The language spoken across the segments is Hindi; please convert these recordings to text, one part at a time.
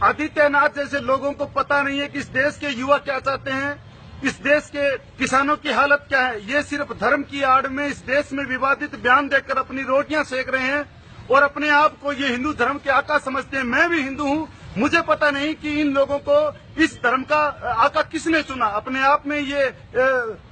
आदित्यनाथ जैसे लोगों को पता नहीं है कि इस देश के युवा क्या चाहते हैं, इस देश के किसानों की हालत क्या है। ये सिर्फ धर्म की आड़ में इस देश में विवादित बयान देकर अपनी रोटियां सेक रहे हैं और अपने आप को ये हिंदू धर्म के आका समझते हैं। मैं भी हिंदू हूँ, मुझे पता नहीं कि इन लोगों को इस धर्म का आका किसने चुना। अपने आप में ये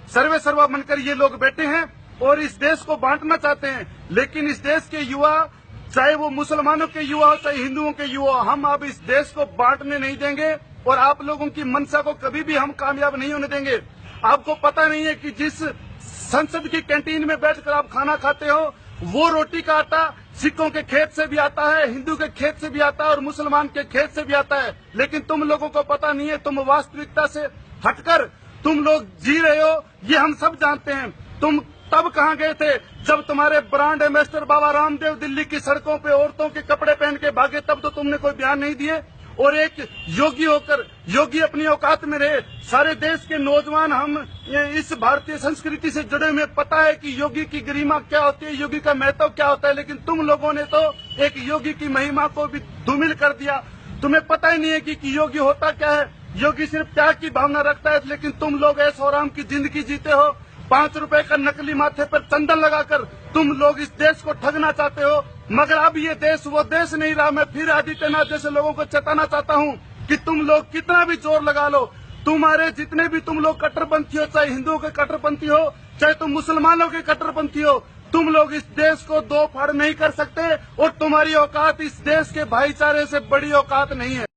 सर्वे सर्वा बनकर ये लोग बैठे हैं और इस देश को बांटना चाहते हैं। लेकिन इस देश के युवा, चाहे वो मुसलमानों के युवा हो चाहे हिंदुओं के युवा, हम अब इस देश को बांटने नहीं देंगे और आप लोगों की मंशा को कभी भी हम कामयाब नहीं होने देंगे। आपको पता नहीं है कि जिस संसद की कैंटीन में बैठकर आप खाना खाते हो, वो रोटी का आटा सिखों के खेत से भी आता है, हिंदू के खेत से भी आता है और मुसलमान के खेत से भी आता है। लेकिन तुम लोगों को पता नहीं है, तुम वास्तविकता से हटकर तुम लोग जी रहे हो, ये हम सब जानते हैं। तुम तब कहाँ गए थे जब तुम्हारे ब्रांड एम्बेसडर बाबा रामदेव दिल्ली की सड़कों पे औरतों के कपड़े पहन के भागे, तब तो तुमने कोई बयान नहीं दिए। और एक योगी होकर योगी अपनी औकात में रहे। सारे देश के नौजवान हम इस भारतीय संस्कृति से जुड़े हुए, पता है कि योगी की गरिमा क्या होती है, योगी का महत्व क्या होता है। लेकिन तुम लोगों ने तो एक योगी की महिमा को भी धूमिल कर दिया। तुम्हें पता ही नहीं है कि योगी होता क्या है। योगी सिर्फ त्याग की भावना रखता है, लेकिन तुम लोग ऐशो आराम की जिंदगी जीते हो। 5 रुपए का नकली माथे पर चंदन लगाकर तुम लोग इस देश को ठगना चाहते हो। मगर अब ये देश वो देश नहीं रहा। मैं फिर आदित्यनाथ जैसे लोगों को चेताना चाहता हूँ कि तुम लोग कितना भी जोर लगा लो, तुम्हारे जितने भी तुम लोग कट्टरपंथी हो, चाहे हिंदुओं के कट्टरपंथी हो चाहे तुम मुसलमानों के कट्टरपंथी हो, तुम लोग इस देश को दो फाड़ नहीं कर सकते और तुम्हारी औकात इस देश के भाईचारे से बड़ी औकात नहीं है।